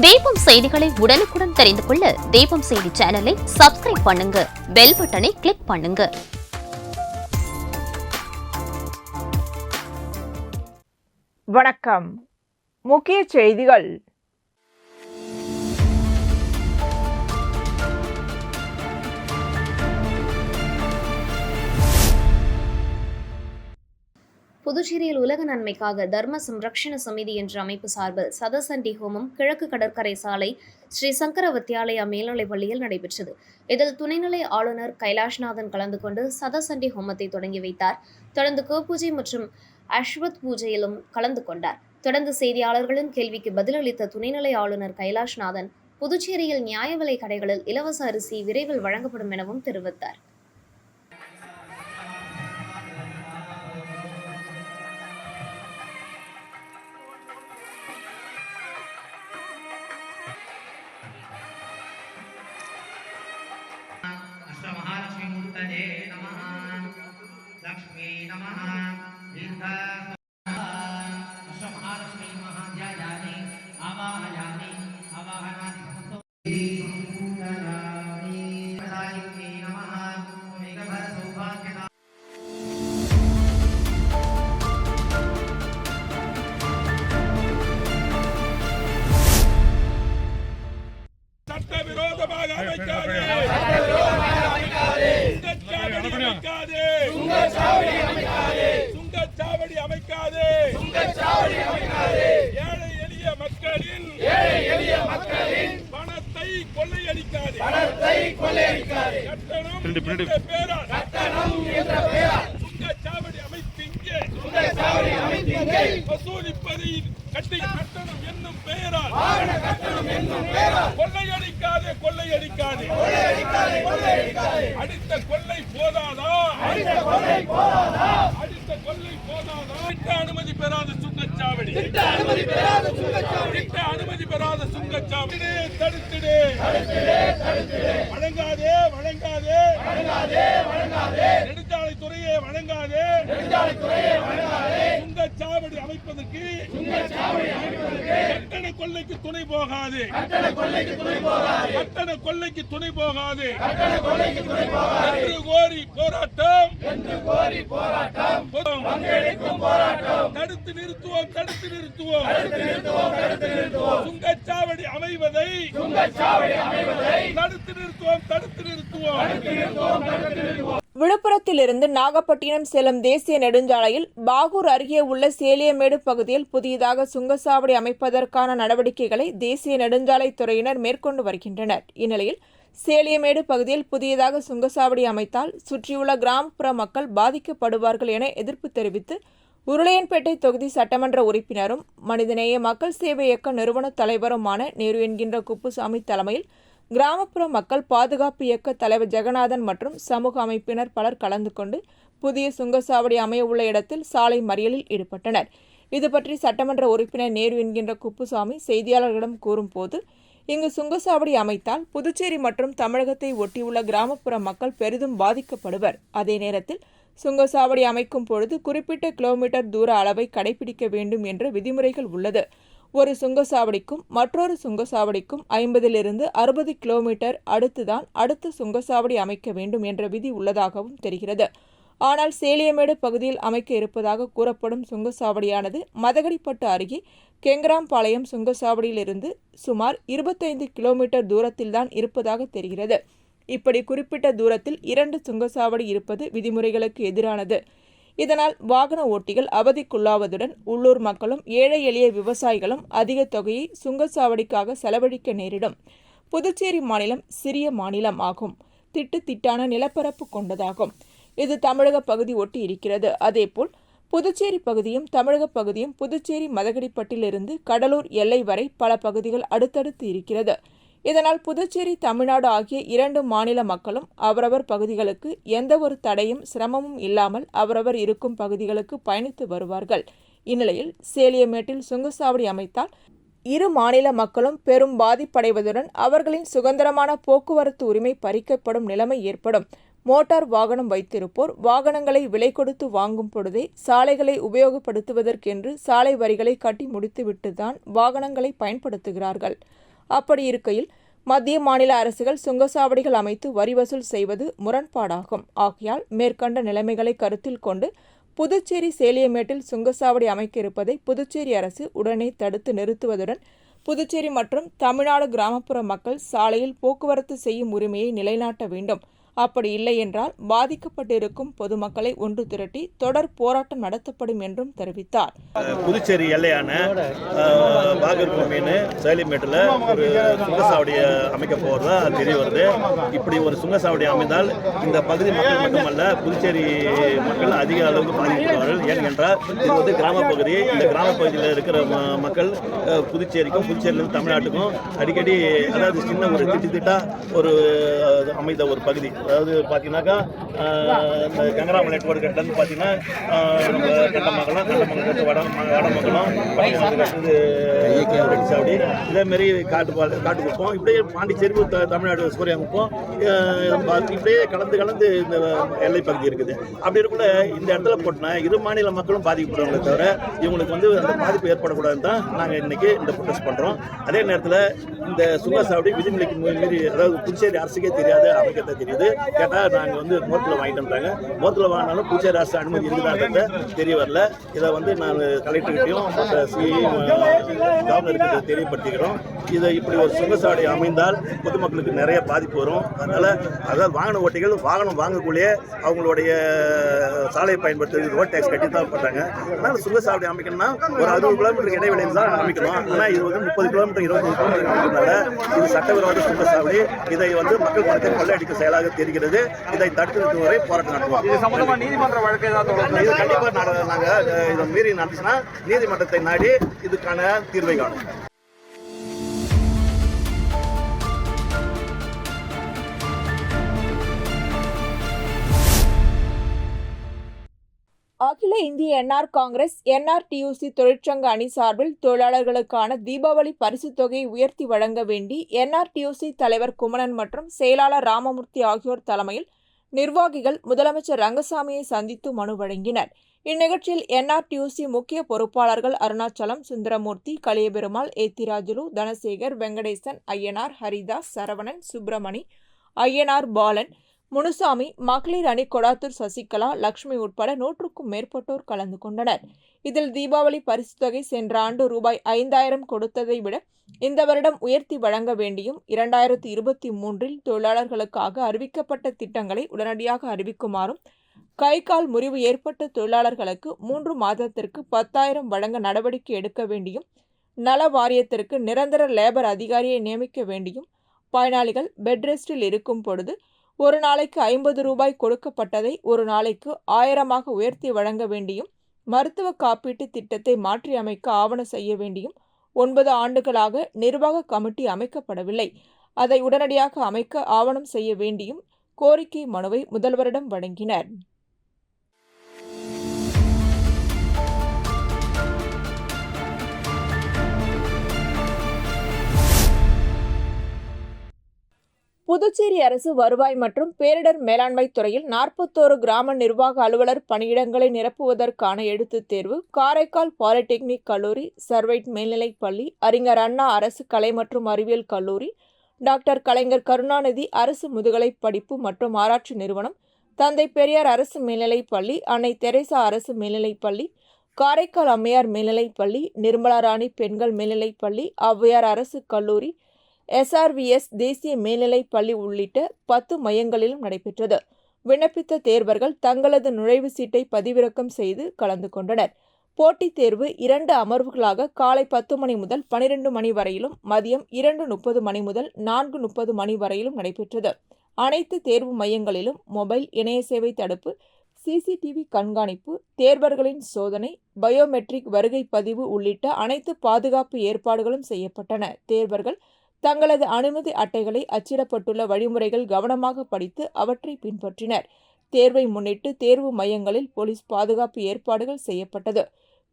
தீபம் செய்திகளை உடனுக்குடன் தெரிந்து கொள்ள தீபம் செய்தி சேனலை சப்ஸ்கிரைப் பண்ணுங்க, பெல் பட்டனை கிளிக் பண்ணுங்க. வணக்கம். முக்கிய செய்திகள். புதுச்சேரியில் உலக நன்மைக்காக தர்ம சம்ரக்ஷண சமிதி என்ற அமைப்பு சார்பில் சதசண்டி ஹோமம் கிழக்கு கடற்கரை சாலை ஸ்ரீ சங்கர வித்யாலயா மேல்நிலைப் பள்ளியில் நடைபெற்றது. இதில் துணைநிலை ஆளுநர் கைலாஷ்நாதன் கலந்து கொண்டு சதசண்டி ஹோமத்தை தொடங்கி வைத்தார். தொடர்ந்து கோபூஜை மற்றும் அஸ்வத் பூஜையிலும் கலந்து கொண்டார். தொடர்ந்து செய்தியாளர்களின் கேள்விக்கு பதிலளித்த துணைநிலை ஆளுநர் கைலாஷ்நாதன் புதுச்சேரியில் நியாய விலை கடைகளில் இலவச அரிசி விரைவில் வழங்கப்படும் எனவும் தெரிவித்தார். महालक्ष्मीमूर्तये नमः लक्ष्मी नमः दीर्घा महालक्ष्मी महाध्यायानि आवाहयामि आवाहनादि संपूर्णानि प्रदायिनी नमः मेघभर सौभाग्यदा சட்டவிரோதமாக அமைக்காதே சுங்கச்சாவடி அமைக்காதே. ஏழை எளிய மக்களின் பணத்தை கொள்ளையடிக்காதே. கட்டணம் என்ற பெயரால் சுங்கச்சாவடி அமைத்திங்கே வசூலிப்பதை கட்டணம் என்னும் பெயரால் கொள்ளையடிக்காதே. அடித்த கொள்ளை போதாதா? திட்ட அனுமதி பெறாத சுங்கச்சாவடி தடுத்திடு. வழங்காதே. நெடுஞ்சாலைத்துறையே வழங்காதே. சுங்கச்சாவடி அமைப்பதற்கு கட்டண கொள்ளைக்கு துணை போகாது. என்று கோரி போராட்டம் தடுத்து நிறுத்துவோம். சுங்கச்சாவடி அமைவதை தடுத்து நிறுத்துவோம். விழுப்புரத்திலிருந்து நாகப்பட்டினம் செல்லும் தேசிய நெடுஞ்சாலையில் பாகூர் அருகே உள்ள சேலியமேடு பகுதியில் புதியதாக சுங்கச்சாவடி அமைப்பதற்கான நடவடிக்கைகளை தேசிய நெடுஞ்சாலைத்துறையினர் மேற்கொண்டு வருகின்றனர். இந்நிலையில் சேலியமேடு பகுதியில் புதியதாக சுங்கச்சாவடி அமைத்தால் சுற்றியுள்ள கிராமப்புற மக்கள் பாதிக்கப்படுவார்கள் என எதிர்ப்பு தெரிவித்து உருளையன்பேட்டை தொகுதி சட்டமன்ற உறுப்பினரும் மனிதநேய மக்கள் சேவை இயக்க நிறுவன தலைவருமான நேரு என்கின்ற குப்புசாமி தலைமையில் கிராமப்புற மக்கள் பாதுகாப்பு இயக்க தலைவர் ஜெகநாதன் மற்றும் சமூக அமைப்பினர் பலர் கலந்து கொண்டு புதிய சுங்கச்சாவடி அமைய உள்ள இடத்தில் சாலை மறியலில் ஈடுபட்டனர். இதுபற்றி சட்டமன்ற உறுப்பினர் நேரு என்கின்ற குப்புசாமி செய்தியாளர்களிடம் கூறும்போது, இங்கு சுங்கச்சாவடி அமைத்தால் புதுச்சேரி மற்றும் தமிழகத்தை ஒட்டியுள்ள கிராமப்புற மக்கள் பெரிதும் பாதிக்கப்படுவர். அதே நேரத்தில் சுங்கச்சாவடி அமைக்கும் பொழுது குறிப்பிட்ட கிலோமீட்டர் தூர அளவை கடைபிடிக்க வேண்டும் என்ற விதிமுறைகள் உள்ளது. ஒரு சுங்கச்சாவடிக்கும் மற்றொரு சுங்கச்சாவடிக்கும் 50லிருந்து 60 கிலோமீட்டர் அடுத்துதான் அடுத்த சுங்கச்சாவடி அமைக்க வேண்டும் என்ற விதி உள்ளதாகவும் தெரிகிறது. ஆனால் சேலியமேடு பகுதியில் அமைக்க இருப்பதாக கூறப்படும் சுங்கச்சாவடியானது மதகடிப்பட்டு அருகே கெங்கராம்பாளையம் சுங்கச்சாவடியிலிருந்து சுமார் 25 கிலோமீட்டர் தூரத்தில்தான் இருப்பதாக தெரிகிறது. இப்படி குறிப்பிட்ட தூரத்தில் 2 சுங்கச்சாவடி இருப்பது விதிமுறைகளுக்கு எதிரானது. இதனால் வாகன ஓட்டிகள் அவதிக்குள்ளாவதுடன் உள்ளூர் மக்களும் ஏழை எளிய விவசாயிகளும் அதிக தொகையை சுங்கச்சாவடிக்காக செலவழிக்க நேரிடும். புதுச்சேரி மாநிலம் சிறிய மாநிலம் ஆகும். திட்டான நிலப்பரப்பு கொண்டதாகும். இது தமிழக பகுதி ஒட்டி இருக்கிறது. அதேபோல் புதுச்சேரி பகுதியும் தமிழக பகுதியும் புதுச்சேரி மதகடிப்பட்டிலிருந்து கடலூர் எல்லை வரை பல பகுதிகள் அடுத்தடுத்து இருக்கிறது. இதனால் புதுச்சேரி தமிழ்நாடு ஆகிய 2 மாநில மக்களும் அவரவர் பகுதிகளுக்கு எந்த ஒரு தடையும் சிரமமும் இல்லாமல் அவரவர் இருக்கும் பகுதிகளுக்கு பயணித்து வருவார்கள். இந்நிலையில் சேலியமேட்டில் சுங்கச்சாவடி அமைத்தால் 2 மாநில மக்களும் பெரும் பாதிப்படைவதுடன் அவர்களின் சுதந்திரமான போக்குவரத்து உரிமை பறிக்கப்படும் நிலைமை ஏற்படும். மோட்டார் வாகனம் வைத்திருப்போர் வாகனங்களை விலை கொடுத்து வாங்கும் பொழுதே சாலைகளை உபயோகப்படுத்துவதற்கென்று சாலை வரிகளை கட்டி முடித்துவிட்டுதான் வாகனங்களை பயன்படுத்துகிறார்கள். அப்படி இருக்கையில் மத்திய மாநில அரசுகள் சுங்கச்சாவடிகள் அமைத்து வரி வசூல் செய்வது முரண்பாடாகும். ஆகையால் மேற்கண்ட நிலைமைகளை கருத்தில் கொண்டு புதுச்சேரி சேலியமேட்டில் சுங்கச்சாவடி அமைக்க இருப்பதை புதுச்சேரி அரசு உடனே தடுத்து நிறுத்துவதுடன் புதுச்சேரி மற்றும் தமிழ்நாடு கிராமப்புற மக்கள் சாலையில் போக்குவரத்து செய்யும் உரிமையை நிலைநாட்ட வேண்டும். அப்படி இல்லை என்றால் பாதிக்கப்பட்டிருக்கும் பொதுமக்களை ஒன்று திரட்டி தொடர் போராட்டம் நடத்தப்படும் என்றும் தெரிவித்தார். புதுச்சேரி எல்லையான பாகூர் மீன் சேலிமேட்டில் ஒரு சுங்கச்சாவடி அமைக்க போகிறதா தெரிய வருது. இப்படி ஒரு சுங்கச்சாவடி அமைந்தால் இந்த பகுதி மக்கள் மட்டுமல்ல, புதுச்சேரி மக்கள் அதிக அளவுக்கு பாதிக்கப்படுவார்கள். ஏனென்றால் இது வந்து கிராம பகுதி. இந்த கிராம பகுதியில் இருக்கிற மக்கள் புதுச்சேரிக்கும் புதுச்சேரியிலிருந்து தமிழ்நாட்டுக்கும் அடிக்கடி, அதாவது சின்ன ஒரு திட்டாக ஒரு அமைந்த ஒரு பகுதி. அதாவது பார்த்தீங்கன்னாக்கா இந்த கங்கராமலை நெட்வொர்க் கட்டன்னு பார்த்தீங்கன்னா நம்ம கண்டமங்கலம் கட்டு வடமங்கலம் சாவடி இதேமாரி காட்டுக்குப்போம், இப்படியே பாண்டிச்சேரி தமிழ்நாடு சூரியங்குப்பம் இப்படியே கலந்து இந்த எல்லை பகுதி இருக்குது. அப்படி இருக்கல இந்த இடத்துல போட்டோன்னா இரு மாநில மக்களும் பாதிக்கப்படுவாங்களே தவிர இவங்களுக்கு வந்து அந்த பாதிப்பு ஏற்படக்கூடாதுன்னு தான் நாங்கள் இன்னைக்கு இந்த ப்ரொடெஸ்ட் பண்ணுறோம். அதே நேரத்தில் இந்த சுங்கச்சாவடி விதிமுறைக்கு மீறி, அதாவது புதுச்சேரி அரசுக்கே தெரியாது, அமைக்கத்தான் தெரியுது. கேட்டால் நாங்கள் வந்து மோத்தில் வாங்கிட்டோம்ட்டாங்க. மோத்தில் வாங்கினாலும் புதுச்சேரி அரசு அனுமதி இருக்குதான்றது தெரிய வரல. இதை வந்து நான் கலெக்டர்கிட்டையும் கவர்னருக்கு தெரியப்படுத்திக்கிறோம். இதை இப்படி ஒரு சுங்கச்சாவடி அமைந்தால் பொதுமக்களுக்கு நிறைய பாதிப்பு வரும். அதாவது வாகன ஓட்டிகள் வாகனம் வாங்கக்குள்ளேயே அவங்களுடைய சாலையை பயன்படுத்தி ரோட் டேக்ஸ் கட்டி தான் பண்ணுறாங்க. அதனால் சுங்கச்சாவடி அமைக்கணும்னா ஒரு 60 கிலோமீட்டருக்கு இடைவெளியில் தான் அமைக்கணும். ஆனால் இது வந்து 30 கிலோமீட்டர் 25 கிலோமீட்டர் அமைக்கிறதுனால இது சட்டவிரோத சுங்கச்சாவடி. இதை வந்து மக்கள் பணத்தை கொள்ளையடிக்கும் செயலாக தெரிகிறது. இதை தடுத்து நிறுத்தும் வரை போராட்டம் நடத்துவோம். இது சம்பந்தமா நீதிமன்ற வழக்கு ஏதாவது இது கண்டிப்பாக நாங்கள் இதை மீறி நடந்துச்சுன்னா நீதிமன்றத்தை நாடி இதுக்கான தீர்வை காணும். அகில இந்திய என்ஆர் காங்கிரஸ் NRTUC தொழிற்சங்க அணி சார்பில் தொழிலாளர்களுக்கான தீபாவளி பரிசுத் தொகையை உயர்த்தி வழங்க வேண்டி NRTUC தலைவர் குமணன் மற்றும் செயலாளர் ராமமூர்த்தி ஆகியோர் தலைமையில் நிர்வாகிகள் முதலமைச்சர் ரங்கசாமியை சந்தித்து மனு வழங்கினர். இந்நிகழ்ச்சியில் NRTUC முக்கிய பொறுப்பாளர்கள் அருணாச்சலம், சுந்தரமூர்த்தி, கலியபெருமாள், ஏத்திராஜுலு, தனசேகர், வெங்கடேசன், ஐயனார், ஹரிதாஸ், சரவணன், சுப்பிரமணி, ஐயனார், பாலன், முனுசாமி, மகளிர் அணி கொடாத்தூர் சசிகலா, லட்சுமி உட்பட 100க்கும் மேற்பட்டோர் கலந்து கொண்டனர். இதில் தீபாவளி பரிசுத் தொகை சென்ற ஆண்டு ரூபாய் 5000 கொடுத்ததை விட இந்த வருடம் உயர்த்தி வழங்க வேண்டியும் 2023இல் தொழிலாளர்களுக்காக அறிவிக்கப்பட்ட திட்டங்களை உடனடியாக அறிவிக்குமாறும், கை கால் முறிவு ஏற்பட்ட தொழிலாளர்களுக்கு 3 மாதத்திற்கு 10,000 வழங்க நடவடிக்கை எடுக்க வேண்டியும், நல வாரியத்திற்கு நிரந்தர லேபர் அதிகாரியை நியமிக்க வேண்டியும், பயனாளிகள் பெட் ரெஸ்டில் இருக்கும் பொழுது ஒரு நாளைக்கு 50 ரூபாய் கொடுக்கப்பட்டதை ஒரு நாளைக்கு 1000ஆக உயர்த்தி வழங்க வேண்டியும், மருத்துவ காப்பீட்டு திட்டத்தை மாற்றி அமைக்க ஆவணம் செய்ய வேண்டியும், 9 ஆண்டுகளாக நிர்வாக கமிட்டி அமைக்கப்படவில்லை, அதை உடனடியாக அமைக்க ஆவணம் செய்ய வேண்டியும் கோரிக்கை மனுவை முதல்வரிடம் வழங்கினர். புதுச்சேரி அரசு வருவாய் மற்றும் பேரிடர் மேலாண்மை துறையில் 41 கிராம நிர்வாக அலுவலர் பணியிடங்களை நிரப்புவதற்கான எழுத்துத் தேர்வு காரைக்கால் பாலிடெக்னிக் கல்லூரி, சர்வைட் மேல்நிலைப் பள்ளி, அறிஞர் அண்ணா அரசு கலை மற்றும் அறிவியல் கல்லூரி, டாக்டர் கலைஞர் கருணாநிதி அரசு முதுகலைப் படிப்பு மற்றும் ஆராய்ச்சி நிறுவனம், தந்தை பெரியார் அரசு மேல்நிலைப் பள்ளி, அன்னை தெரேசா அரசு மேல்நிலைப் பள்ளி, காரைக்கால் அம்மையார் மேல்நிலைப் பள்ளி, நிர்மலா ராணி பெண்கள் மேல்நிலைப் பள்ளி, ஔவையார் அரசு கல்லூரி, SRVS தேசிய மேல்நிலைப் பள்ளி உள்ளிட்ட 10 மையங்களிலும் நடைபெற்றது. விண்ணப்பித்த தேர்வர்கள் தங்களது நுழைவுச் சீட்டை பதிவிறக்கம் செய்து கலந்து கொண்டனர். போட்டித் தேர்வு 2 அமர்வுகளாக காலை 10 மணி முதல் 12 மணி வரையிலும், மதியம் 2:30 மணி முதல் 4:30 மணி வரையிலும் நடைபெற்றது. அனைத்து தேர்வு மையங்களிலும் மொபைல் இணைய சேவை தடுப்பு, CCTV கண்காணிப்பு, தேர்வர்களின் சோதனை, பயோமெட்ரிக் வருகை பதிவு உள்ளிட்ட அனைத்து பாதுகாப்பு ஏற்பாடுகளும் செய்யப்பட்டன. தேர்வர்கள் தங்களது அனுமதி அட்டைகளை அச்சிடப்பட்டுள்ள வழிமுறைகள் கவனமாக படித்து அவற்றை பின்பற்றினர். தேர்வை முன்னிட்டு தேர்வு மையங்களில் போலீஸ் பாதுகாப்பு ஏற்பாடுகள் செய்யப்பட்டது.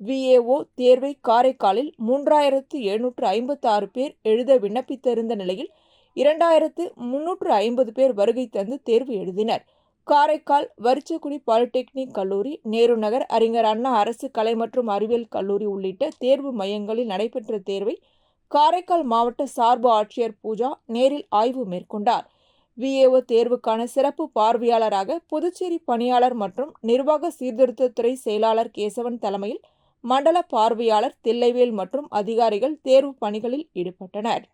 VAO தேர்வை காரைக்காலில் 3756 பேர் எழுத விண்ணப்பித்திருந்த நிலையில் 2350 பேர் வருகை தந்து தேர்வு எழுதினர். காரைக்கால் வரிச்சக்குடி பாலிடெக்னிக் கல்லூரி, நேரு நகர், அறிஞர் அண்ணா அரசு கலை மற்றும் அறிவியல் கல்லூரி உள்ளிட்ட தேர்வு மையங்களில் நடைபெற்ற தேர்வை காரைக்கால் மாவட்ட சார்பு ஆட்சியர் பூஜா நேரில் ஆய்வு மேற்கொண்டார். VAO தேர்வுக்கான சிறப்பு பார்வையாளராக புதுச்சேரி பணியாளர் மற்றும் நிர்வாக சீர்திருத்தத்துறை செயலாளர் கேசவன் தலைமையில் மண்டல பார்வையாளர் தில்லைவேல் மற்றும் அதிகாரிகள் தேர்வு பணிகளில் ஈடுபட்டனர்.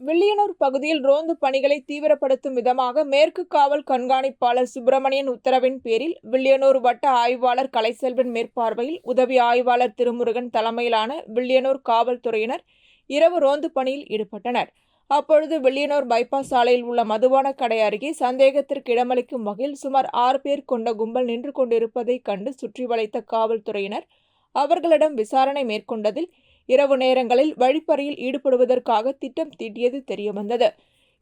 வில்லியனூர் பகுதியில் ரோந்து பணிகளை தீவிரப்படுத்தும் விதமாக மேற்கு காவல் கண்காணிப்பாளர் சுப்பிரமணியன் உத்தரவின் பேரில் வில்லியனூர் வட்ட ஆய்வாளர் கலைசெல்வன் மேற்பார்வையில் உதவி ஆய்வாளர் திருமுருகன் தலைமையிலான வில்லியனூர் காவல்துறையினர் இரவு ரோந்து பணியில் ஈடுபட்டனர். அப்பொழுது வில்லியனூர் பைபாஸ் சாலையில் உள்ள மதுபான கடை அருகே சந்தேகத்திற்கு இடமளிக்கும் வகையில் சுமார் 6 பேர் கொண்ட கும்பல் நின்று கொண்டிருப்பதை கண்டு சுற்றி வளைத்த காவல்துறையினர் அவர்களிடம் விசாரணை மேற்கொண்டதில் இரவு நேரங்களில் வழிப்பறியில் ஈடுபடுவதற்காக திட்டம் தீட்டியது தெரியவந்தது.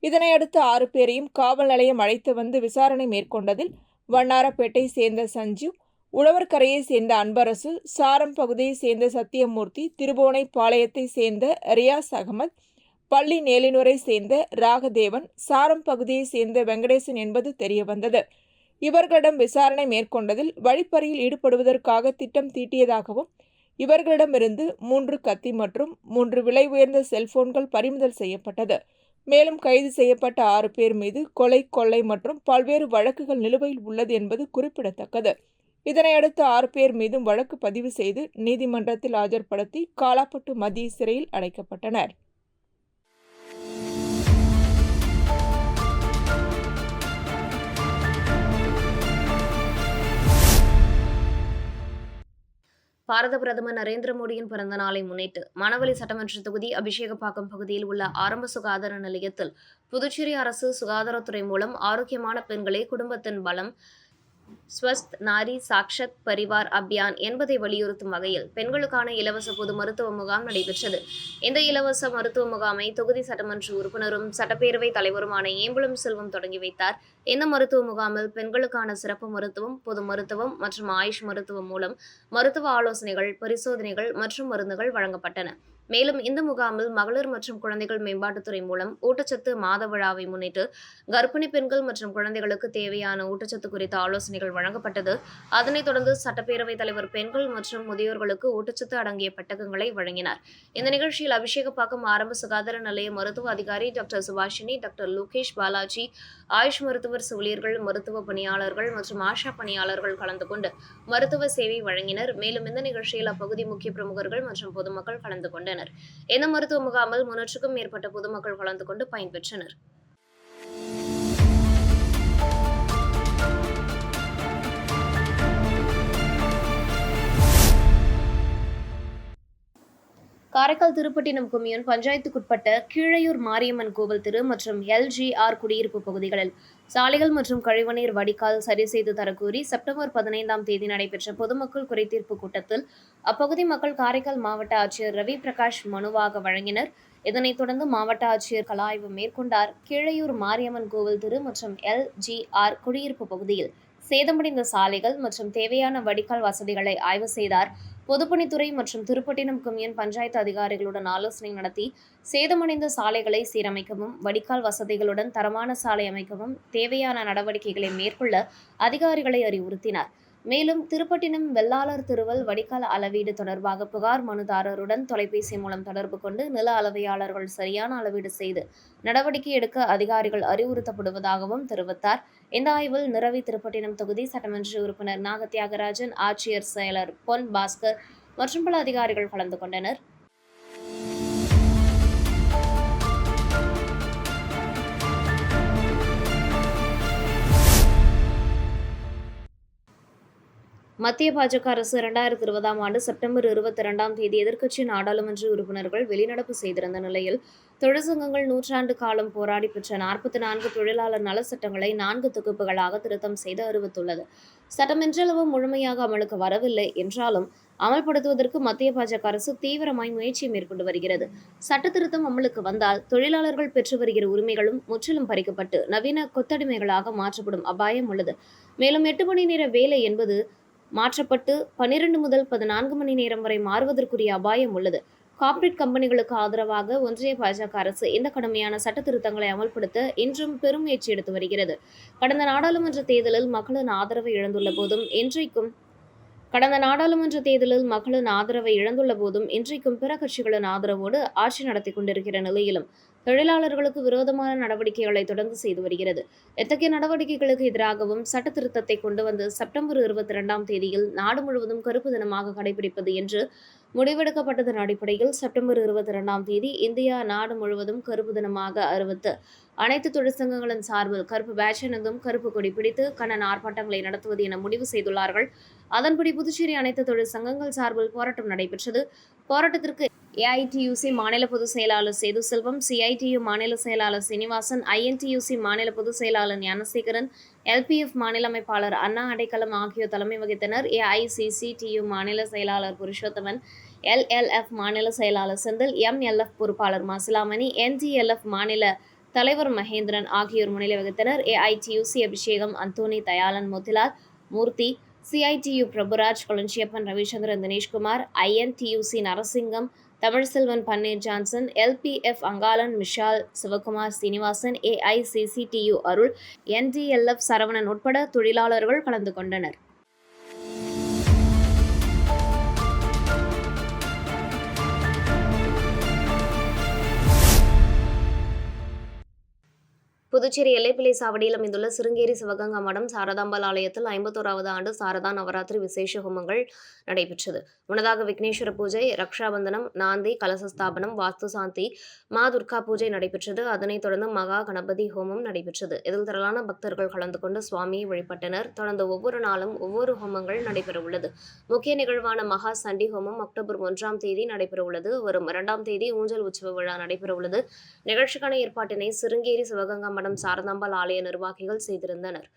இதனையடுத்து 6 பேரையும் காவல் நிலையம் அழைத்து வந்து விசாரணை மேற்கொண்டதில் வண்ணாரப்பேட்டை சேர்ந்த சஞ்சீவ், உழவர்கரையை சேர்ந்த அன்பரசு, சாரம் பகுதியை சேர்ந்த சத்தியமூர்த்தி, திருபுவனைப்பாளையத்தை சேர்ந்த ரியாஸ் அகமது, பள்ளி நேலினூரை சேர்ந்த ராகதேவன், சாரம் பகுதியை சேர்ந்த வெங்கடேசன் என்பது தெரியவந்தது. இவர்களிடம் விசாரணை மேற்கொண்டதில் வழிப்பறியில் ஈடுபடுவதற்காக திட்டம் தீட்டியதாகவும் இவர்களிடமிருந்து 3 கத்தி மற்றும் 3 விலை உயர்ந்த செல்போன்கள் பறிமுதல் செய்யப்பட்டது. மேலும் கைது செய்யப்பட்ட 6 பேர் மீது கொலை, கொள்ளை மற்றும் பல்வேறு வழக்குகள் நிலுவையில் உள்ளது என்பது குறிப்பிடத்தக்கது. இதனையடுத்து 6 பேர் மீதும் வழக்கு பதிவு செய்து நீதிமன்றத்தில் ஆஜர்படுத்தி காலாப்பட்டு மத்திய சிறையில் அடைக்கப்பட்டனர். பாரத பிரதமர் நரேந்திர மோடியின் பிறந்த நாளை முன்னிட்டு மணவெளி சட்டமன்ற தொகுதி அபிஷேகப்பாக்கம் பகுதியில் உள்ள ஆரம்ப சுகாதார நிலையத்தில் புதுச்சேரி அரசு சுகாதாரத்துறை மூலம் ஆரோக்கியமான பெண்களே குடும்பத்தின் பலம், ஸ்வஸ்த் நாரி சாக்ஷத் பரிவார் அபியான் என்பதை வலியுறுத்தும் வகையில் பெண்களுக்கான இலவச பொது மருத்துவ முகாம் நடைபெற்றது. இந்த இலவச மருத்துவ முகாமை தொகுதி சட்டமன்ற உறுப்பினரும் சட்டப்பேரவைத் தலைவருமான ஏம்பலம் செல்வம் தொடங்கி வைத்தார். இந்த மருத்துவ முகாமில் பெண்களுக்கான சிறப்பு மருத்துவம், பொது மருத்துவம் மற்றும் ஆயுஷ் மருத்துவம் மூலம் மருத்துவ ஆலோசனைகள், பரிசோதனைகள் மற்றும் மருந்துகள் வழங்கப்பட்டன. மேலும் இந்த முகாமில் மகளிர் மற்றும் குழந்தைகள் மேம்பாட்டுத்துறை மூலம் ஊட்டச்சத்து மாத விழாவை முன்னிட்டு கர்ப்பிணி பெண்கள் மற்றும் குழந்தைகளுக்கு தேவையான ஊட்டச்சத்து குறித்த ஆலோசனைகள் வழங்கப்பட்டது. அதனைத் தொடர்ந்து சட்டப்பேரவைத் தலைவர் பெண்கள் மற்றும் முதியோர்களுக்கு ஊட்டச்சத்து அடங்கிய பெட்டகங்களை வழங்கினார். இந்த நிகழ்ச்சியில் அபிஷேகப்பாக்கம் ஆரம்ப சுகாதார நிலைய மருத்துவ அதிகாரி டாக்டர் சுபாஷினி, டாக்டர் லோகேஷ் பாலாஜி, ஆயுஷ் மருத்துவர், செவிலியர்கள், மருத்துவ பணியாளர்கள் மற்றும் ஆஷா பணியாளர்கள் கலந்து கொண்டு மருத்துவ சேவை வழங்கினர். மேலும் இந்த நிகழ்ச்சியில் அப்பகுதி முக்கிய பிரமுகர்கள் மற்றும் பொதுமக்கள் கலந்து கொண்டனர். இந்த மருத்துவ முகாமில் 300க்கும் மேற்பட்ட பொதுமக்கள் கலந்து கொண்டு பயன்பெற்றனர். காரைக்கால் திருப்பட்டினம் கொம்யூன் பஞ்சாயத்துக்குட்பட்ட கீழையூர் மாரியம்மன் கோவில் தெரு மற்றும் LGR குடியிருப்பு பகுதிகளில் சாலைகள் மற்றும் கழிவுநீர் வடிகால் சரி செய்து தரக்கோரி செப்டம்பர் 15ஆம் தேதி நடைபெற்ற பொதுமக்கள் குறைதீர்ப்பு கூட்டத்தில் அப்பகுதி மக்கள் காரைக்கால் மாவட்ட ஆட்சியர் ரவி பிரகாஷ் மனுவாக வழங்கினர். இதனைத் தொடர்ந்து மாவட்ட ஆட்சியர் கலாய்வு மேற்கொண்டார். கீழையூர் மாரியம்மன் கோவில் தெரு மற்றும் LGR குடியிருப்பு பகுதியில் சேதமடைந்த சாலைகள் மற்றும் தேவையான வடிகால் வசதிகளை ஆய்வு செய்தார். பொதுப்பணித்துறை மற்றும் திருப்பட்டினம் கொம்யூன் பஞ்சாயத்து அதிகாரிகளுடன் ஆலோசனை நடத்தி சேதமடைந்த சாலைகளை சீரமைக்கவும், வடிகால் வசதிகளுடன் தரமான சாலை அமைக்கவும் தேவையான நடவடிக்கைகளை மேற்கொள்ள அதிகாரிகளை அறிவுறுத்தினார். மேலும் திருப்பட்டினம் வெள்ளாளர் திருவல் வடிகால் அளவீடு தொடர்பாக புகார் மனுதாரருடன் தொலைபேசி மூலம் தொடர்பு கொண்டு நில அளவையாளர்கள் சரியான அளவீடு செய்து நடவடிக்கை எடுக்க அதிகாரிகள் அறிவுறுத்தப்படுவதாகவும் தெரிவித்தார். இந்த ஆய்வில் நிரவி திருப்பட்டினம் தொகுதி சட்டமன்ற உறுப்பினர் நாகத்தியாகராஜன், ஆட்சியர் செயலர் பொன் பாஸ்கர் மற்றும் பல அதிகாரிகள் கலந்து கொண்டனர். மத்திய பாஜக அரசு 2020ஆம் ஆண்டு செப்டம்பர் 22ஆம் தேதி எதிர்க்கட்சி நாடாளுமன்ற உறுப்பினர்கள் வெளிநடப்பு செய்திருந்த நிலையில் தொழிற்சங்கங்கள் 100 ஆண்டு காலம் போராடி பெற்ற 44 தொழிலாளர் நல சட்டங்களை 4 தொகுப்புகளாக திருத்தம் செய்து அறிவித்துள்ளது. சட்டம் இன்றளவு முழுமையாக அமலுக்கு வரவில்லை என்றாலும் அமல்படுத்துவதற்கு மத்திய பாஜக அரசு தீவிரமாய் முயற்சி மேற்கொண்டு வருகிறது. சட்ட திருத்தம் அமலுக்கு வந்தால் தொழிலாளர்கள் பெற்று வருகிற உரிமைகளும் முற்றிலும் பறிக்கப்பட்டு நவீன கொத்தடிமைகளாக மாற்றப்படும் அபாயம் உள்ளது. மேலும் 8 மணி நேர வேலை என்பது மாற்றப்பட்டு 12 முதல் 14 மணி நேரம் வரை மாறுவதற்குரிய அபாயம் உள்ளது. கார்ப்பரேட் கம்பெனிகளுக்கு ஆதரவாக ஒன்றிய பாஜக அரசு இந்த கடுமையான சட்ட திருத்தங்களை அமல்படுத்த இன்றும் பெரும் முயற்சி எடுத்து வருகிறது. கடந்த நாடாளுமன்ற தேர்தலில் மக்களின் ஆதரவை இழந்துள்ள போதும் இன்றைக்கும் பிற கட்சிகளின் ஆதரவோடு ஆட்சி நடத்தி கொண்டிருக்கிற நிலையிலும் தொழிலாளர்களுக்கு விரோதமான நடவடிக்கைகளை தொடர்ந்து செய்து வருகிறது. இத்தகைய நடவடிக்கைகளுக்கு எதிராகவும் சட்ட திருத்தத்தை கொண்டு வந்து செப்டம்பர் 22ஆம் தேதியில் நாடு முழுவதும் கருப்பு தினமாக கடைபிடிப்பது என்று முடிவெடுக்கப்பட்டதன் அடிப்படையில் செப்டம்பர் 22ஆம் தேதி இந்தியா நாடு முழுவதும் கருப்பு தினமாக அறிவித்து அனைத்து தொழிற்சங்கங்களின் சார்பில் கருப்பு பேட்ச் அணிந்தும் கருப்பு கொடி பிடித்து கண்டன ஆர்ப்பாட்டங்களை நடத்துவது என முடிவு செய்துள்ளார்கள். அதன்படி புதுச்சேரி அனைத்து தொழிற்சங்கங்கள் சார்பில் போராட்டம் நடைபெற்றது. போராட்டத்திற்கு ஏஐடியூசி மாநில பொதுச் செயலாளர் சேது செல்வம், சிஐடியு மாநில செயலாளர் சீனிவாசன், ஐஎன்டியூசி மாநில பொதுச் செயலாளர் ஞானசேகரன், எல்பிஎஃப் மாநில அமைப்பாளர் அண்ணா அடைக்கலம் ஆகியோர் தலைமை வகித்தனர். ஏஐசிசிடியு மாநில செயலாளர் புருஷோத்தமன், எல்எல்எஃப் மாநில செயலாளர் செந்தில், எம்எல்எஃப் பொறுப்பாளர் மாசிலாமணி, என்டிஎல்எஃப் மாநில தலைவர் மகேந்திரன் ஆகியோர் முன்னிலை வகித்தனர். AITUC Abhishekam, Anthony, Dayalan, Motilal, Murthy, CITU Prabhuraj, Kolanjiappan, Ravichandran, Dineshkumar, INTUC Narasingam, Tamilselvan, Panneer Johnson, LPF Angalan, Vishal, Sivakumar, Seenivasan, AICCTU Arul, NTLF Saravanan உட்பட தொழிலாளர்கள் கலந்து கொண்டனர். புதுச்சேரி எல்லைப்பிள்ளை சாவடியில் அமைந்துள்ள சிருங்கேரி சிவகங்கா மடம் சாரதாம்பாள் ஆலயத்தில் 51வது ஆண்டு சாரதா நவராத்திரி விசேஷ ஹோமங்கள் நடைபெற்றது. முன்னதாக விக்னேஸ்வர பூஜை, ரக்ஷாபந்தனம், நாந்தி, கலசஸ்தாபனம், வாஸ்து சாந்தி, மா துர்கா பூஜை நடைபெற்றது. அதனைத் தொடர்ந்து மகா கணபதி ஹோமம் நடைபெற்றது. இதில் திரளான பக்தர்கள் கலந்து கொண்டு சுவாமியை வழிபட்டனர். தொடர்ந்து ஒவ்வொரு நாளும் ஒவ்வொரு ஹோமங்கள் நடைபெறவுள்ளது. முக்கிய நிகழ்வான மகா சண்டி ஹோமம் அக்டோபர் 1ஆம் தேதி நடைபெறவுள்ளது. வரும் 2ஆம் தேதி ஊஞ்சல் உற்சவ விழா நடைபெறவுள்ளது. நிகழ்ச்சிக்கான ஏற்பாட்டினை சிருங்கேரி சிவகங்கா மடம் சாரதாம்பாள் ஆலய நிர்வாகிகள் செய்திருந்தனர்.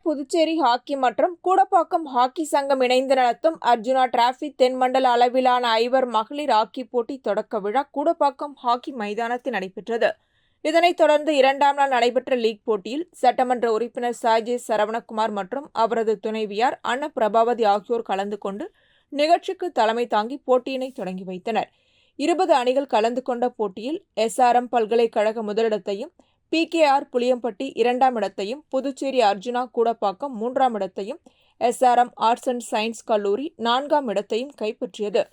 புதுச்சேரி ஹாக்கி மற்றும் கூடப்பாக்கம் ஹாக்கி சங்கம் இணைந்து நடத்தும் அர்ஜுனா டிராபி தென்மண்டல அளவிலான 5 மகளிர் ஹாக்கி போட்டி தொடக்க விழா கூடப்பாக்கம் ஹாக்கி மைதானத்தில் நடைபெற்றது. இதனைத் தொடர்ந்து 2ஆம் நாள் நடைபெற்ற லீக் போட்டியில் சட்டமன்ற உறுப்பினர் சாய்ஜே சரவணகுமார் மற்றும் அவரது துணைவியார் அன்னபிரபாவதி ஆகியோர் கலந்து கொண்டு நிகழ்ச்சிக்கு தலைமை தாங்கி போட்டியினை தொடங்கி வைத்தனர். 20 அணிகள் கலந்து கொண்ட போட்டியில் எஸ்ஆர்எம் பல்கலைக்கழக முதலிடத்தையும், பிகேஆர் புளியம்பட்டி 2ஆம் இடத்தையும், புதுச்சேரி அர்ஜுனா கூடப்பாக்கம் 3ஆம் இடத்தையும், எஸ்ஆர்எம் ஆர்ட்ஸ் அண்ட் சயின்ஸ் கல்லூரி 4ஆம் இடத்தையும் கைப்பற்றியது.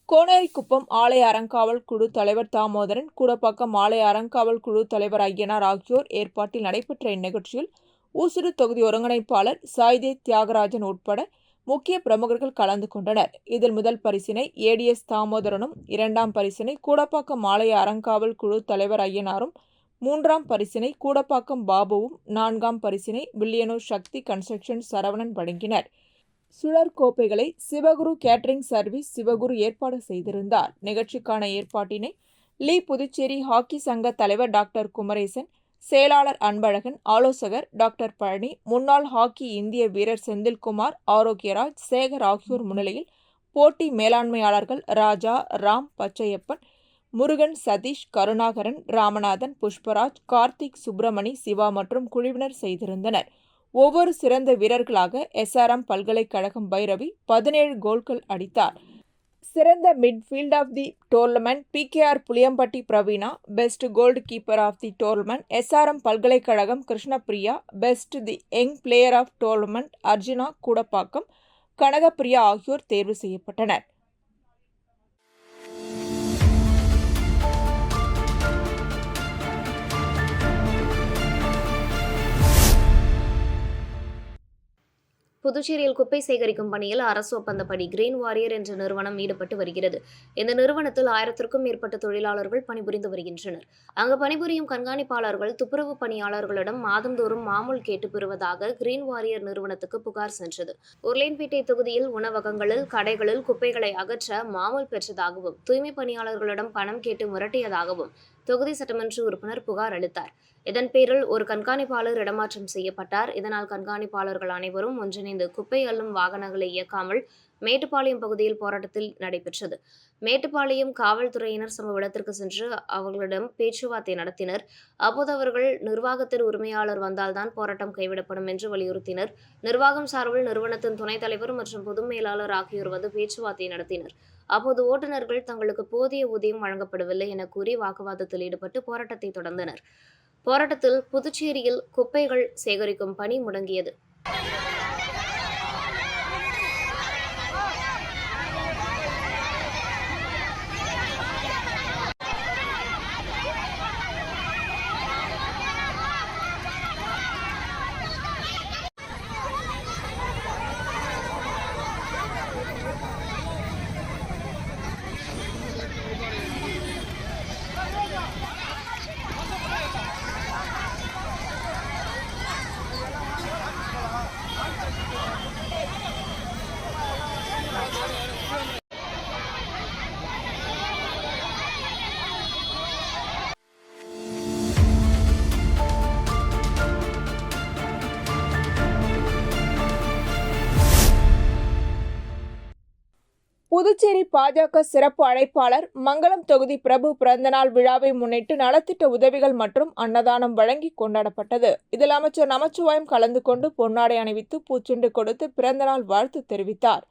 கோனேரிக்குப்பம் ஆலய அறங்காவல் குழு தலைவர் தாமோதரன், கூடப்பாக்கம் ஆலய அறங்காவல் குழு தலைவர் ஐயனார் ஆகியோர் ஏற்பாட்டில் நடைபெற்ற இந்நிகழ்ச்சியில் ஊசுடு தொகுதி ஒருங்கிணைப்பாளர் சாய்தே தியாகராஜன் உட்பட முக்கிய பிரமுகர்கள் கலந்து கொண்டனர். இதில் முதல் பரிசினை ஏடிஎஸ் தாமோதரனும், 2ஆம் பரிசினை கூடப்பாக்கம் ஆலய அறங்காவல் குழு தலைவர் ஐயனாரும், 3ஆம் பரிசினை கூடப்பாக்கம் பாபுவும், 4ஆம் பரிசினை வில்லியனோ சக்தி கன்ஸ்ட்ரக்ஷன் சரவணன் வழங்கினர். சுழற் கோப்பைகளை சிவகுரு கேட்டரிங் சர்வீஸ் சிவகுரு ஏற்பாடு செய்திருந்தார். நிகழ்ச்சிக்கான ஏற்பாட்டினை புதுச்சேரி ஹாக்கி சங்க தலைவர் டாக்டர் குமரேசன், செயலாளர் அன்பழகன், ஆலோசகர் டாக்டர் பழனி, முன்னாள் ஹாக்கி இந்திய வீரர் செந்தில்குமார், ஆரோக்கியராஜ், சேகர் ஆகியோர் முன்னிலையில் போட்டி மேலாண்மையாளர்கள் ராஜா, ராம், பச்சையப்பன், முருகன், சதீஷ், கருணாகரன், ராமநாதன், புஷ்பராஜ், கார்த்திக், சுப்பிரமணி, சிவா மற்றும் குழுவினர் செய்திருந்தனர். ஒவ்வொரு சிறந்த வீரர்களாக எஸ்ஆர்எம் பல்கலைக்கழகம் பைரவி 17 கோல்கள் அடித்தார். சிறந்த midfield of the tournament PKR Puliyampatti Praveena, best goal keeper of the tournament SRM பல்கலைக்கழகம் Krishnapriya, best the young player of tournament Arjuna Koodappakkam Kanagapriya ஆகியோர் தேர்வு செய்யப்பட்டனர். புதுச்சேரியில் குப்பை சேகரிக்கும் பணியில் அரசு ஒப்பந்தப்படி கிரீன் வாரியர் என்ற நிறுவனம் ஈடுபட்டு வருகிறது. இந்த நிறுவனத்தில் 1000க்கும் மேற்பட்ட தொழிலாளர்கள் பணிபுரிந்து வருகின்றனர். அங்கு பணிபுரியும் கண்காணிப்பாளர்கள் துப்புரவு பணியாளர்களிடம் மாதந்தோறும் மாமூல் கேட்டு பெறுவதாக கிரீன் வாரியர் நிறுவனத்துக்கு புகார் சென்றது. உருளையன்பேட்டை தொகுதியில் உணவகங்களில், கடைகளில் குப்பைகளை அகற்ற மாமூல் பெற்றதாகவும், தூய்மை பணியாளர்களிடம் பணம் கேட்டு மிரட்டியதாகவும் தொகுதி சட்டமன்ற உறுப்பினர் புகார் அளித்தார். இதன் பேரில் ஒரு கண்காணிப்பாளர் இடமாற்றம் செய்யப்பட்டார். இதனால் கண்காணிப்பாளர்கள் அனைவரும் ஒன்றிணைந்து குப்பை அள்ளும் வாகனங்களை இயக்காமல் மேட்டுப்பாளையம் பகுதியில் போராட்டத்தில் நடைபெற்றது. மேட்டுப்பாளையம் காவல்துறையினர் சம்பவ இடத்திற்கு சென்று அவர்களிடம் பேச்சுவார்த்தை நடத்தினர். அப்போது அவர்கள் நிர்வாகத்தின் உரிமையாளர் வந்தால்தான் போராட்டம் கைவிடப்படும் என்று வலியுறுத்தினர். நிர்வாகம் சார்பில் நிறுவனத்தின் துணைத் தலைவர் மற்றும் பொது மேலாளர் ஆகியோர் வந்து பேச்சுவார்த்தை நடத்தினர். அப்போது ஓட்டுநர்கள் தங்களுக்கு போதிய ஊதியம் வழங்கப்படவில்லை என கூறி வாக்குவாதத்தில் ஈடுபட்டு போராட்டத்தை தொடர்ந்தனர். போராட்டத்தில் புதுச்சேரியில் குப்பைகள் சேகரிக்கும் பணி முடங்கியது. புதுச்சேரி பாஜக சிறப்பு அழைப்பாளர் மங்களம் தொகுதி பிரபு பிறந்தநாள் விழாவை முன்னிட்டு நலத்திட்ட உதவிகள் மற்றும் அன்னதானம் வழங்கி கொண்டாடப்பட்டது. இதில் அமைச்சர் நமச்சிவாயம் கலந்து கொண்டு பொன்னாடை அணிவித்து பூச்செண்டு கொடுத்து பிறந்தநாள் வாழ்த்து தெரிவித்தார்.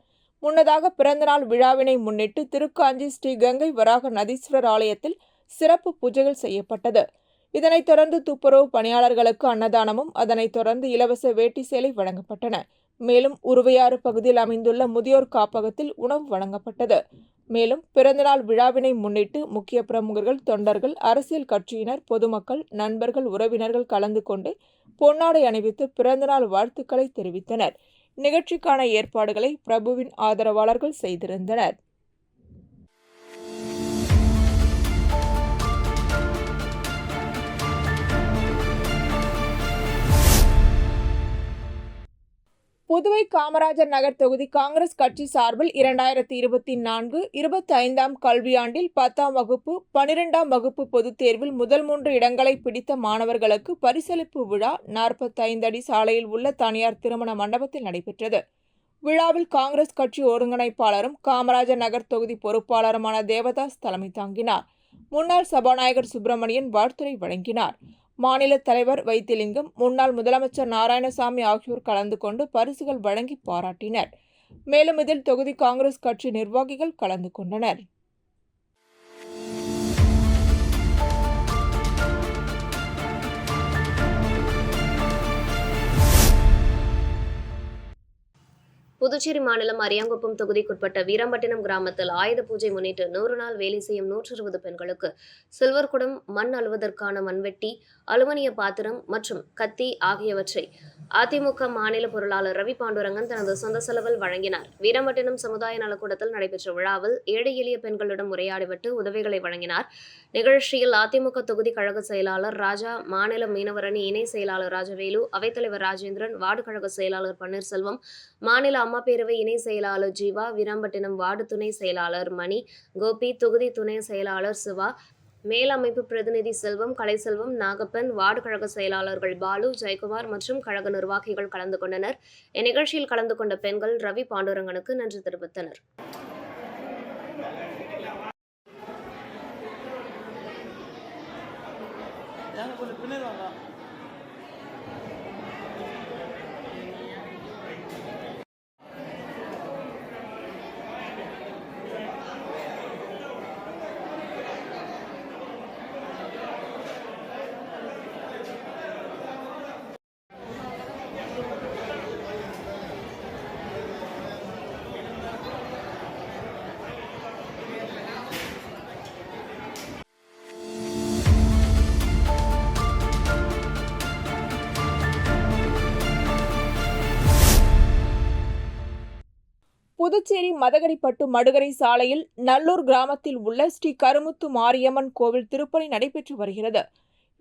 முன்னதாக பிறந்தநாள் விழாவினை முன்னிட்டு திருக்காஞ்சி ஸ்ரீ கங்கை வராக நதீஸ்வரர் ஆலயத்தில் சிறப்பு பூஜைகள் செய்யப்பட்டது. இதனைத் தொடர்ந்து துப்புரவு பணியாளர்களுக்கு அன்னதானமும், அதனைத் தொடர்ந்து இலவச வேட்டி சேலை வழங்கப்பட்டன. மேலும் உருவையாறு பகுதியில் அமைந்துள்ள முதியோர் காப்பகத்தில் உணவு வழங்கப்பட்டது. மேலும் பிறந்தநாள் விழாவினை முன்னிட்டு முக்கிய பிரமுகர்கள், தொண்டர்கள், அரசியல் கட்சியினர், பொதுமக்கள், நண்பர்கள், உறவினர்கள் கலந்து கொண்டு பொன்னாடை அணிவித்து பிறந்தநாள் வாழ்த்துக்களை தெரிவித்தனர். நிகழ்ச்சிக்கான ஏற்பாடுகளை பிரபுவின் ஆதரவாளர்கள் செய்திருந்தனர். புதுவை காமராஜர் நகர் தொகுதி காங்கிரஸ் கட்சி சார்பில் 2024-25 கல்வியாண்டில் 10ஆம் வகுப்பு 12ஆம் வகுப்பு பொதுத் தேர்வில் முதல் 3 இடங்களை பிடித்த மாணவர்களுக்கு பரிசளிப்பு விழா 45 அடி சாலையில் உள்ள தனியார் திருமண மண்டபத்தில் நடைபெற்றது. விழாவில் காங்கிரஸ் கட்சி ஒருங்கிணைப்பாளரும் காமராஜர் நகர் தொகுதி பொறுப்பாளருமான தேவதாஸ் தலைமை தாங்கினார். முன்னாள் சபாநாயகர் சுப்பிரமணியன் வாழ்த்துரை வழங்கினார். மாநில தலைவர் வைத்திலிங்கம், முன்னாள் முதலமைச்சர் நாராயணசாமி ஆகியோர் கலந்து கொண்டு பரிசுகள் வழங்கி பாராட்டினர். மேலும் இதில் தொகுதி காங்கிரஸ் கட்சி நிர்வாகிகள் கலந்து கொண்டனர். புதுச்சேரி மாநிலம் அரியாங்குப்பம் தொகுதிக்குட்பட்ட வீராம்பட்டினம் கிராமத்தில் ஆயுத பூஜை முன்னிட்டு 100 நாள் வேலை செய்யும் 120 பெண்களுக்கு சில்வர் குடம், மண் அள்ளுவதற்கான மண்வெட்டி, அலுமினிய பாத்திரம் மற்றும் கத்தி ஆகியவற்றை அதிமுக மாநில பொருளாளர் ரவி பாண்டுரங்கன் தனது சொந்த செலவில் வழங்கினார். வீராம்பட்டினம் சமுதாய நலக்கூடத்தில் நடைபெற்ற விழாவில் ஏழை எளிய பெண்களிடம் உரையாடிவிட்டு உதவிகளை வழங்கினார். நிகழ்ச்சியில் அதிமுக தொகுதி கழக செயலாளர் ராஜா, மாநில மீனவரணி இணை செயலாளர் ராஜவேலு, அவைத்தலைவர் ராஜேந்திரன், வார்டு கழக செயலாளர் பன்னீர்செல்வம், மாநில அம்மா பேரவை இணை செயலாளர் ஜீவா, வீராம்பட்டினம் வார்டு துணை செயலாளர் மணி, கோபி, தொகுதி துணை செயலாளர் சிவா, மேலமைப்பு பிரதிநிதி செல்வம், கலைசெல்வம், நாகப்பன், வார்டு கழக செயலாளர்கள் பாலு, ஜெயக்குமார் மற்றும் கழக நிர்வாகிகள் கலந்து கொண்டனர். இந்நிகழ்ச்சியில் கலந்து கொண்ட பெண்கள் ரவி பாண்டுரங்கனுக்கு நன்றி தெரிவித்தனர். புதுச்சேரி மதகடிப்பட்டு மடுகரை சாலையில் நல்லூர் கிராமத்தில் உள்ள ஸ்ரீ கருமுத்து மாரியம்மன் கோவில் திருப்பணி நடைபெற்று வருகிறது.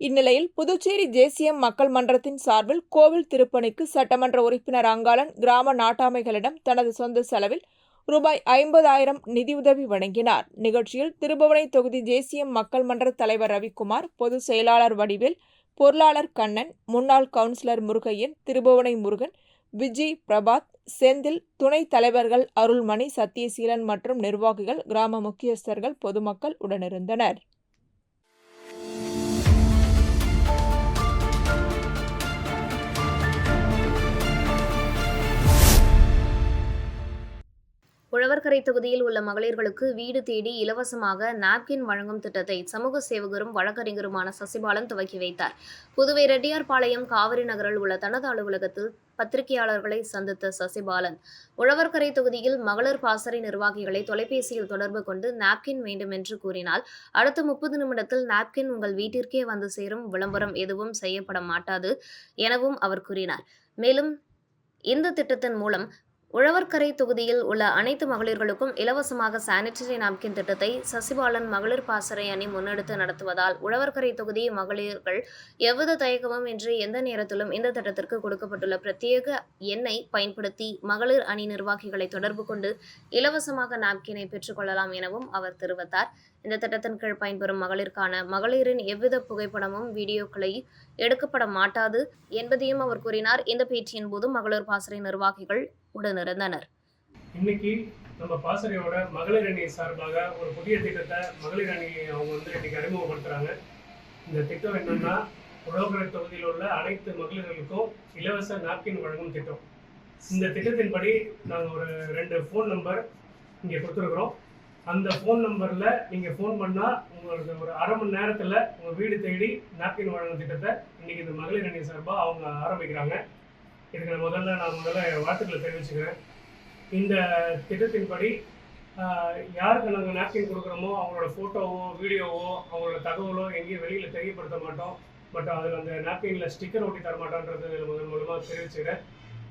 இந்நிலையில் புதுச்சேரி ஜேசிஎம் மக்கள் மன்றத்தின் சார்பில் கோவில் திருப்பணிக்கு சட்டமன்ற உறுப்பினர் அங்காளன் கிராம நாட்டாமைகளிடம் தனது சொந்த செலவில் ரூபாய் 50,000 நிதியுதவி வழங்கினார். நிகழ்ச்சியில் திருபுவனை தொகுதி ஜேசிஎம் மக்கள் மன்ற தலைவர் ரவிக்குமார், பொதுச் செயலாளர் வடிவேல், பொருளாளர் கண்ணன், முன்னாள் கவுன்சிலர் முருகையன், திருபுவனை முருகன், விஜய், பிரபாத், செந்தில், துணைத் தலைவர்கள் அருள்மணி, சத்தியசீலன் மற்றும் நிர்வாகிகள், கிராம முக்கியஸ்தர்கள், பொதுமக்கள் உடனிருந்தனர். உழவர்கரை தொகுதியில் உள்ள மகளிர்களுக்கு வீடு தேடி இலவசமாக நாப்கின் வழங்கும் திட்டத்தை சமூக சேவகரும் வழக்கறிஞருமான சசிபாலன் துவக்கி வைத்தார். புதுவை ரெட்டியார்பாளையம் காவிரி நகரில் உள்ள தனது அலுவலகத்தில் பத்திரிகையாளர்களை சந்தித்த சசிபாலன், உழவர்கரை தொகுதியில் மகளிர் பாசறை நிர்வாகிகளை தொலைபேசியில் தொடர்பு கொண்டு நாப்கின் வேண்டும் என்று கூறினால் அடுத்த 30 நிமிடத்தில் நாப்கின் உங்கள் வீட்டிற்கே வந்து சேரும், விளம்பரம் எதுவும் செய்யப்பட மாட்டாது எனவும் அவர் கூறினார். மேலும் இந்த திட்டத்தின் மூலம் உழவர்கரை தொகுதியில் உள்ள அனைத்து மகளிர்களுக்கும் இலவசமாக சானிட்டரி நாப்கின் திட்டத்தை சசிபாலன் மகளிர் பாசறை அணி முன்னெடுத்து நடத்துவதால் உழவர்கரை தொகுதி மகளிர்கள் எவ்வித தயக்கமும் இன்றி எந்த நேரத்திலும் இந்த திட்டத்திற்கு கொடுக்கப்பட்டுள்ள பிரத்யேக எண்ணை பயன்படுத்தி மகளிர் அணி நிர்வாகிகளை தொடர்பு கொண்டு இலவசமாக நாப்கினை பெற்றுக்கொள்ளலாம் எனவும் அவர் தெரிவித்தார். இந்த திட்டத்தின் கீழ் பயன்பெறும் மகளிருக்கான மகளிரின் எவ்வித புகைப்படமும் வீடியோக்களை எடுக்கப்பட மாட்டாது என்பதையும் அவர் கூறினார். இந்த பேட்டியின் போது மகளிர் பாசறை நிர்வாகிகள் உடனிருந்தனர். இன்னைக்கு நம்ம பாசறையோட மகளிர் அணி சார்பாக ஒரு புதிய திட்டத்தை மகளிர் அணி அவங்க இன்னைக்கு அறிமுகப்படுத்துறாங்க. இந்த திட்டம் என்னன்னா, உழவர்கரை தொகுதியில் உள்ள அனைத்து மகளிர்களுக்கும் இலவச நாப்கின் வழங்கும் திட்டம். இந்த திட்டத்தின்படி நாங்கள் ஒரு 2 ஃபோன் நம்பர் இங்கே கொடுத்துருக்குறோம். அந்த ஃபோன் நம்பரில் நீங்கள் ஃபோன் பண்ணால் உங்களுக்கு ஒரு அரை மணி நேரத்தில் உங்கள் வீடு தேடி நாப்கின் வழங்கும் திட்டத்தை இன்றைக்கி இந்த மகளிர் அணி சார்பாக அவங்க ஆரம்பிக்கிறாங்க. இதுக்கு நான் முதல்ல வாழ்த்துக்களை தெரிவிச்சுக்கிறேன். இந்த திட்டத்தின்படி யாருக்கு நாங்கள் நாப்கின் கொடுக்குறோமோ அவங்களோட ஃபோட்டோவோ வீடியோவோ அவங்களோட தகவலோ எங்கேயும் வெளியில் தெரியப்படுத்த மாட்டோம். பட் அதில் அந்த நாப்கினில் ஸ்டிக்கர் ஒட்டி தர மாட்டோன்றது மூலமாக தெரிவிச்சுக்கிறேன்.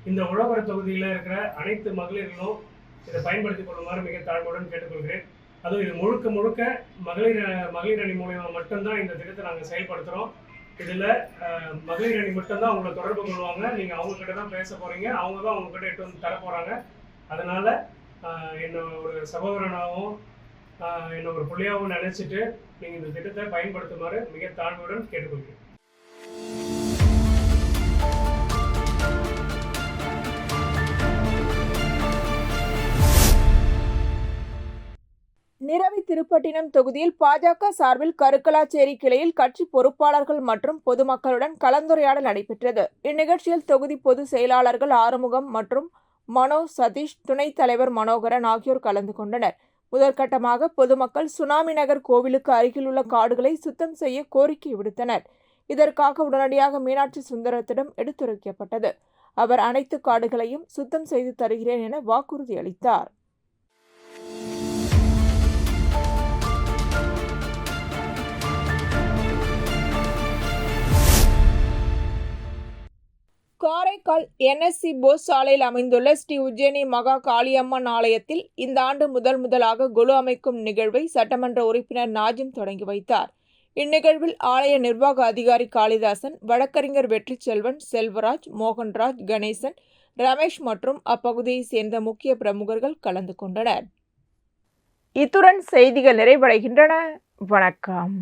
இந்த உழவர்கரை தொகுதியில் இருக்கிற அனைத்து மகளிர்களும் இதை பயன்படுத்திக் கொள்ளுமாறு மிக தாழ்மையுடன் கேட்டுக்கொள்கிறேன். அதுவும் இது முழுக்க மகளிர் அணி மூலமா மட்டும்தான் இந்த திட்டத்தை நாங்கள் செயல்படுத்துகிறோம். இதில் மகளிர் அணி மட்டும்தான் அவங்களை தொடர்பு கொள்வாங்க. நீங்கள் அவங்கக்கிட்ட தான் பேச போகிறீங்க, அவங்க தான் அவங்கக்கிட்ட எட்டு வந்து தர போகிறாங்க. அதனால் என்னை ஒரு சகோதரனாகவும் என்னை ஒரு பிள்ளையாகவும் நினச்சிட்டு நீங்கள் இந்த திட்டத்தை பயன்படுத்துமாறு மிக தாழ்மையுடன் கேட்டுக்கொள்கிறேன். நிரவி திருப்பட்டினம் தொகுதியில் பாஜக சார்பில் கருக்கலாச்சேரி கிளையில் கட்சி பொறுப்பாளர்கள் மற்றும் பொதுமக்களுடன் கலந்துரையாடல் நடைபெற்றது. இந்நிகழ்ச்சியில் தொகுதி பொதுச் செயலாளர்கள் ஆறுமுகம் மற்றும் மனோ சதீஷ், துணைத் தலைவர் மனோகரன் ஆகியோர் கலந்து கொண்டனர். முதற்கட்டமாக பொதுமக்கள் சுனாமி நகர் கோவிலுக்கு அருகில் உள்ள காடுகளை சுத்தம் செய்ய கோரிக்கை விடுத்தனர். இதற்காக உடனடியாக மீனாட்சி சுந்தரத்திடம் எடுத்துரைக்கப்பட்டது. அவர் அனைத்து காடுகளையும் சுத்தம் செய்து தருகிறேன் என வாக்குறுதி அளித்தார். காரைக்கால் NSC போஸ் சாலையில் அமைந்துள்ள ஸ்ரீ உஜ்ஜயினி மகா காளியம்மன் ஆலயத்தில் இந்த ஆண்டு முதலாக கொலு அமைக்கும் நிகழ்வை சட்டமன்ற உறுப்பினர் நாஜிம் தொடங்கி வைத்தார். இந்நிகழ்வில் ஆலய நிர்வாக அதிகாரி காளிதாசன், வழக்கறிஞர் வெற்றி செல்வன், செல்வராஜ், மோகன்ராஜ், கணேசன், ரமேஷ் மற்றும் அப்பகுதியை சேர்ந்த முக்கிய பிரமுகர்கள் கலந்து கொண்டனர். இத்துடன் செய்திகள் நிறைவடைகின்றன. வணக்கம்.